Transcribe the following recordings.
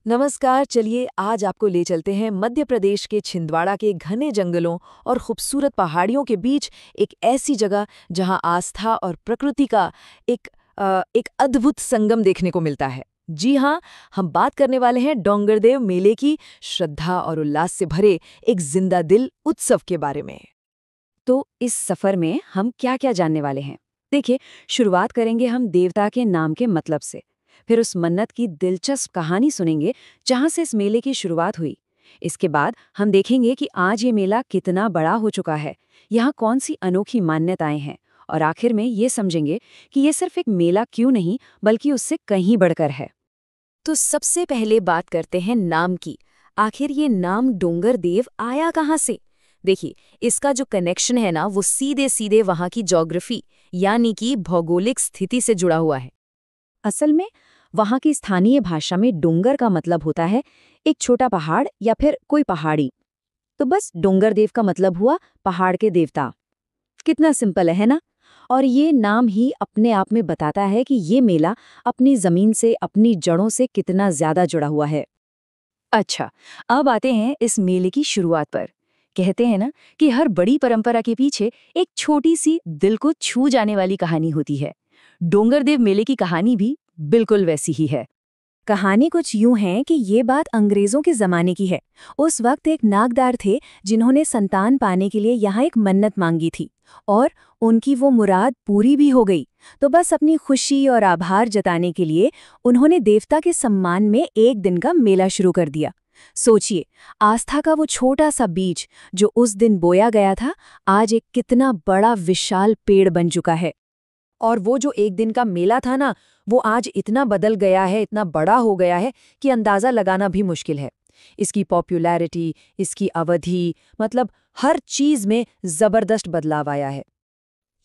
नमस्कार। चलिए आज आपको ले चलते हैं मध्य प्रदेश के छिंदवाड़ा के घने जंगलों और खूबसूरत पहाड़ियों के बीच एक ऐसी जगह जहां आस्था और प्रकृति का एक अद्भुत संगम देखने को मिलता है। जी हाँ, हम बात करने वाले हैं डोंगरदेव मेले की, श्रद्धा और उल्लास से भरे एक जिंदा दिल उत्सव के बारे में। तो इस सफर में हम क्या-क्या जानने वाले हैं? देखिए, शुरुआत करेंगे हम देवता के नाम के मतलब से। फिर उस मन्नत की दिलचस्प कहानी सुनेंगे, जहां से इस मेले की शुरुआत हुई। इसके बाद हम देखेंगे कि आज ये मेला कितना बड़ा हो चुका है, यहाँ कौन सी अनोखी मान्यताएं हैं, और आखिर में ये समझेंगे कि ये सिर्फ एक मेला क्यों नहीं, बल्कि उससे कहीं बढ़कर है। तो सबसे पहले बात करते हैं नाम की। आखिर ये नाम डोंगरदेव आया कहाँ से? देखिए, इसका जो कनेक्शन है ना, वो सीधे सीधे वहाँ की ज्योग्राफी यानी कि भौगोलिक स्थिति से जुड़ा हुआ है। असल में वहाँ की स्थानीय भाषा में डोंगर का मतलब होता है एक छोटा पहाड़ या फिर कोई पहाड़ी। तो बस डोंगरदेव का मतलब हुआ पहाड़ के देवता। कितना सिंपल है ना? और ये नाम ही अपने आप में बताता है कि ये मेला अपनी जमीन से, अपनी जड़ों से कितना ज्यादा जुड़ा हुआ है। अच्छा, अब आते हैं इस मेले की शुरुआत पर। कहते हैं ना कि हर बड़ी परंपरा के पीछे एक छोटी सी दिल को छू जाने वाली कहानी होती है। डोंगरदेव मेले की कहानी भी बिल्कुल वैसी ही है। कहानी कुछ यूं है कि ये बात अंग्रेजों के जमाने की है। उस वक्त एक नागदार थे जिन्होंने संतान पाने के लिए यहाँ एक मन्नत मांगी थी, और उनकी वो मुराद पूरी भी हो गई। तो बस अपनी खुशी और आभार जताने के लिए उन्होंने देवता के सम्मान में एक दिन का मेला शुरू कर दिया। सोचिए, आस्था का वो छोटा सा बीज जो उस दिन बोया गया था, आज एक कितना बड़ा विशाल पेड़ बन चुका है। और वो जो एक दिन का मेला था ना, वो आज इतना बदल गया है, इतना बड़ा हो गया है कि अंदाज़ा लगाना भी मुश्किल है। इसकी पॉपुलैरिटी, इसकी अवधि, मतलब हर चीज़ में ज़बरदस्त बदलाव आया है।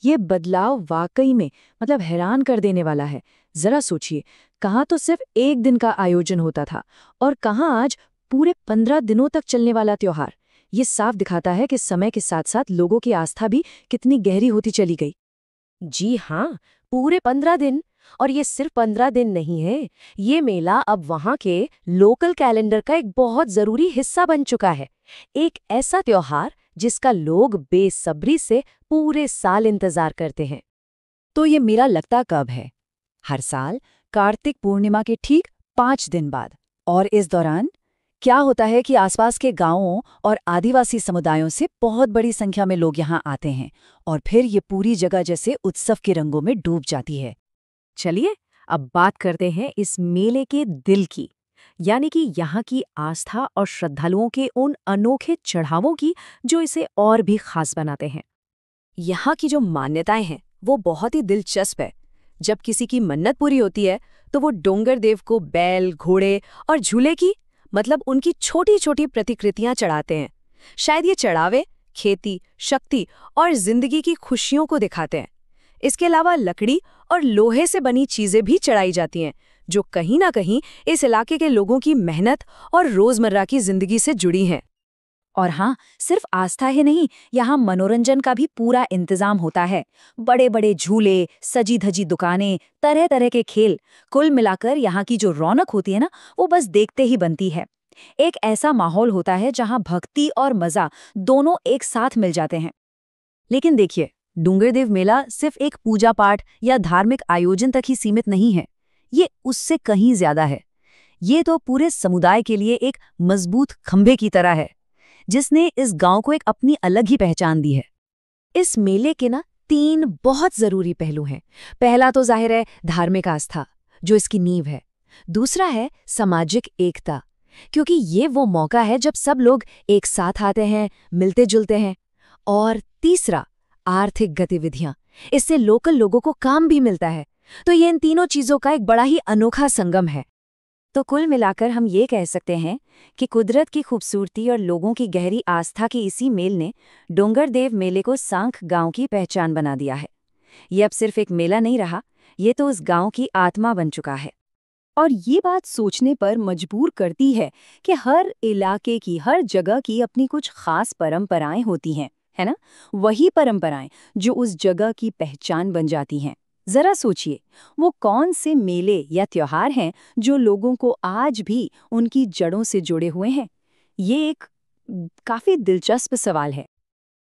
ये बदलाव वाकई में हैरान कर देने वाला है। जरा सोचिए, कहाँ तो सिर्फ एक दिन का आयोजन होता था, और कहाँ आज पूरे 15 दिनों तक चलने वाला त्योहार। ये साफ दिखाता है कि समय के साथ साथ लोगों की आस्था भी कितनी गहरी होती चली गई। जी हाँ, पूरे 15 दिन। और ये सिर्फ 15 दिन नहीं है, ये मेला अब वहाँ के लोकल कैलेंडर का एक बहुत ज़रूरी हिस्सा बन चुका है। एक ऐसा त्योहार जिसका लोग बेसब्री से पूरे साल इंतज़ार करते हैं। तो ये मेला लगता कब है? हर साल कार्तिक पूर्णिमा के ठीक 5 दिन बाद। और इस दौरान क्या होता है कि आसपास के गांवों और आदिवासी समुदायों से बहुत बड़ी संख्या में लोग यहाँ आते हैं, और फिर ये पूरी जगह जैसे उत्सव के रंगों में डूब जाती है। चलिए, अब बात करते हैं इस मेले के दिल की, यानी कि यहाँ की आस्था और श्रद्धालुओं के उन अनोखे चढ़ावों की जो इसे और भी खास बनाते हैं। यहाँ की जो मान्यताएं हैं वो बहुत ही दिलचस्प है। जब किसी की मन्नत पूरी होती है तो वो डोंगरदेव को बैल, घोड़े और झूले की, मतलब उनकी छोटी छोटी प्रतिकृतियां चढ़ाते हैं। शायद ये चढ़ावे खेती, शक्ति और जिंदगी की खुशियों को दिखाते हैं। इसके अलावा लकड़ी और लोहे से बनी चीजें भी चढ़ाई जाती हैं, जो कहीं ना कहीं इस इलाके के लोगों की मेहनत और रोजमर्रा की जिंदगी से जुड़ी हैं। और हाँ, सिर्फ आस्था ही नहीं, यहाँ मनोरंजन का भी पूरा इंतजाम होता है। बड़े बड़े झूले, सजी धजी दुकानें, तरह तरह के खेल, कुल मिलाकर यहाँ की जो रौनक होती है ना, वो बस देखते ही बनती है। एक ऐसा माहौल होता है जहाँ भक्ति और मजा दोनों एक साथ मिल जाते हैं। लेकिन देखिए, डोंगरदेव मेला सिर्फ एक पूजा पाठ या धार्मिक आयोजन तक ही सीमित नहीं है। ये उससे कहीं ज्यादा है। ये तो पूरे समुदाय के लिए एक मजबूत खंभे की तरह है, जिसने इस गांव को एक अपनी अलग ही पहचान दी है। इस मेले के ना 3 बहुत जरूरी पहलू हैं। पहला तो जाहिर है धार्मिक आस्था, जो इसकी नींव है। दूसरा है सामाजिक एकता, क्योंकि ये वो मौका है जब सब लोग एक साथ आते हैं, मिलते जुलते हैं। और तीसरा, आर्थिक गतिविधियां। इससे लोकल लोगों को काम भी मिलता है। तो ये इन तीनों चीजों का एक बड़ा ही अनोखा संगम है। तो कुल मिलाकर हम ये कह सकते हैं कि कुदरत की खूबसूरती और लोगों की गहरी आस्था की इसी मेल ने डोंगरदेव मेले को सांख गांव की पहचान बना दिया है। ये अब सिर्फ एक मेला नहीं रहा, ये तो उस गांव की आत्मा बन चुका है। और ये बात सोचने पर मजबूर करती है कि हर इलाके की, हर जगह की अपनी कुछ खास परंपराएं होती हैं, है ना? वही परंपराएं जो उस जगह की पहचान बन जाती हैं। जरा सोचिए, वो कौन से मेले या त्योहार हैं जो लोगों को आज भी उनकी जड़ों से जुड़े हुए हैं? ये एक काफी दिलचस्प सवाल है।